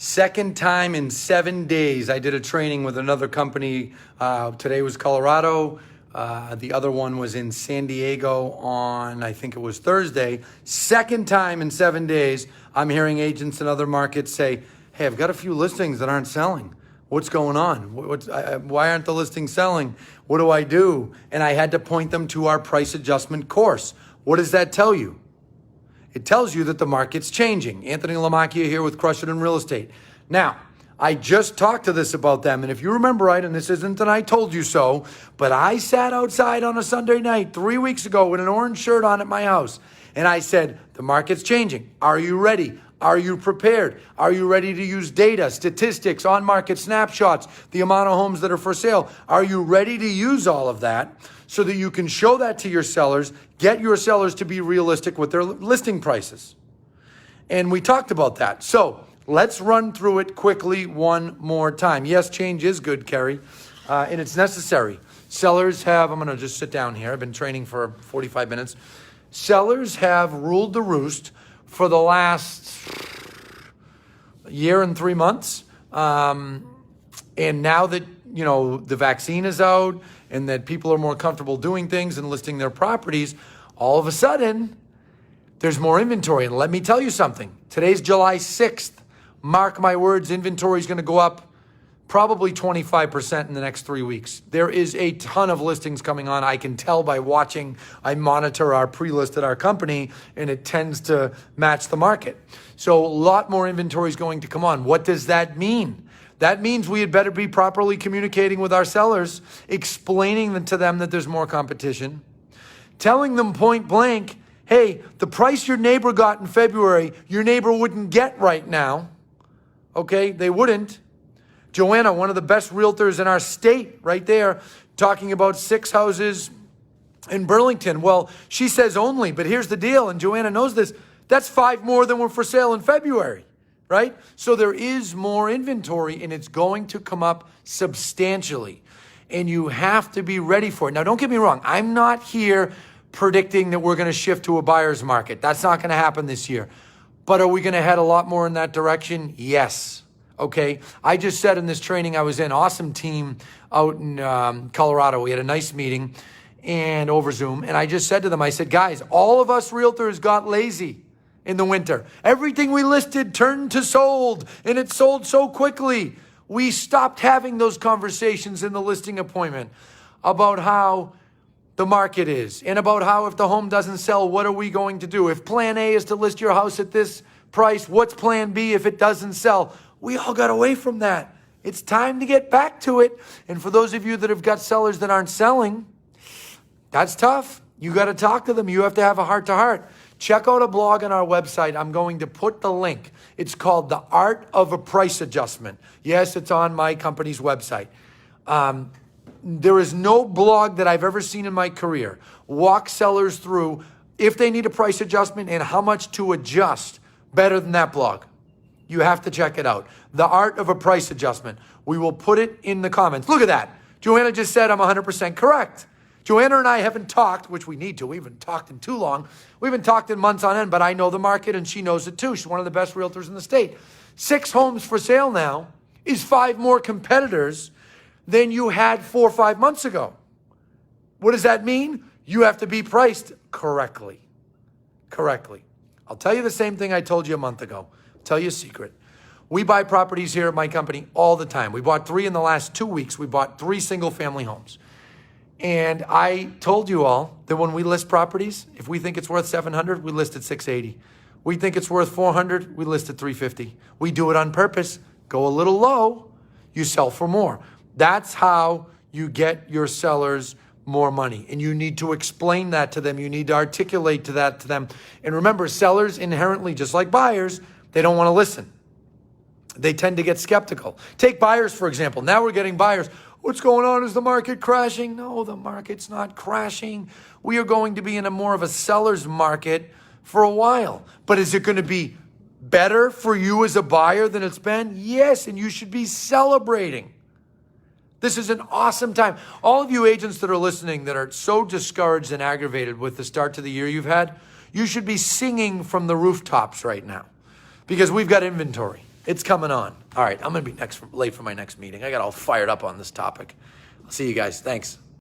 Second time in 7 days. I did a training with another company. Today was Colorado. The other one was in San Diego on, I think it was Thursday. Second time in 7 days, I'm hearing agents in other markets say, hey, I've got a few listings that aren't selling. What's going on? Why aren't the listings selling? What do I do? And I had to point them to our price adjustment course. What does that tell you? It tells you that the market's changing. Anthony Lamacchia here with Crush It in Real Estate. Now, I just talked to this about them, and if you remember right, and this isn't an I told you so, but I sat outside on a Sunday night 3 weeks ago with an orange shirt on at my house, and I said, the market's changing. Are you ready? Are you prepared? Are you ready to use data, statistics, on-market snapshots, the amount of homes that are for sale? Are you ready to use all of that so that you can show that to your sellers, get your sellers to be realistic with their listing prices? And we talked about that. So let's run through it quickly one more time. Yes, change is good, Kerry, and it's necessary. Sellers have, I'm going to just sit down here. I've been training for 45 minutes. Sellers have ruled the roost for the last year and 3 months. And now that, the vaccine is out and that people are more comfortable doing things and listing their properties, all of a sudden, there's more inventory. And let me tell you something. Today's July 6th. Mark my words, inventory is going to go up probably 25% in the next 3 weeks. There is a ton of listings coming on. I can tell by watching. I monitor our pre-list at our company, and it tends to match the market. So a lot more inventory is going to come on. What does that mean? That means we had better be properly communicating with our sellers, explaining to them that there's more competition, telling them point blank, hey, the price your neighbor got in February, your neighbor wouldn't get right now. Okay, they wouldn't. Joanna, one of the best realtors in our state, right there, talking about 6 houses in Burlington. Well, she says only, but here's the deal, and Joanna knows this. That's 5 more than were for sale in February, right? So there is more inventory, and it's going to come up substantially, and you have to be ready for it. Now, don't get me wrong. I'm not here predicting that we're going to shift to a buyer's market. That's not going to happen this year. But are we going to head a lot more in that direction? Yes. Okay. I just said in this training I was in, awesome team out in Colorado. We had a nice meeting and over Zoom. And I just said to them, I said, guys, all of us realtors got lazy in the winter. Everything we listed turned to sold, and it sold so quickly. We stopped having those conversations in the listing appointment about how the market is and about how if the home doesn't sell, what are we going to do? If plan A is to list your house at this price, what's plan B if it doesn't sell? We all got away from that. It's time to get back to it. And for those of you that have got sellers that aren't selling, that's tough. You got to talk to them. You have to have a heart-to-heart. Check out a blog on our website. I'm going to put the link. It's called The Art of a Price Adjustment. Yes, it's on my company's website. There is no blog that I've ever seen in my career walk sellers through if they need a price adjustment and how much to adjust better than that blog. You have to check it out. The Art of a Price Adjustment. We will put it in the comments. Look at that. Joanna just said I'm 100% correct. Joanna and I haven't talked, which we need to. We haven't talked in too long. We haven't talked in months on end, but I know the market and she knows it too. She's one of the best realtors in the state. 6 homes for sale now is 5 more competitors than you had 4 or 5 months ago. What does that mean? You have to be priced correctly. Correctly. I'll tell you the same thing I told you a month ago. I'll tell you a secret. We buy properties here at my company all the time. We bought 3 in the last 2 weeks. We bought 3 single-family homes. And I told you all that when we list properties, if we think it's worth $700, we list at $680. We think it's worth $400, we list at $350. We do it on purpose. Go a little low, you sell for more. That's how you get your sellers more money. And you need to explain that to them. You need to articulate that to them. And remember, sellers inherently, just like buyers, they don't want to listen. They tend to get skeptical. Take buyers, for example. Now we're getting buyers. What's going on? Is the market crashing? No, the market's not crashing. We are going to be in a more of a seller's market for a while. But is it going to be better for you as a buyer than it's been? Yes, and you should be celebrating. This is an awesome time. All of you agents that are listening that are so discouraged and aggravated with the start to the year you've had, you should be singing from the rooftops right now because we've got inventory. It's coming on. All right, I'm going to be late for my next meeting. I got all fired up on this topic. I'll see you guys. Thanks.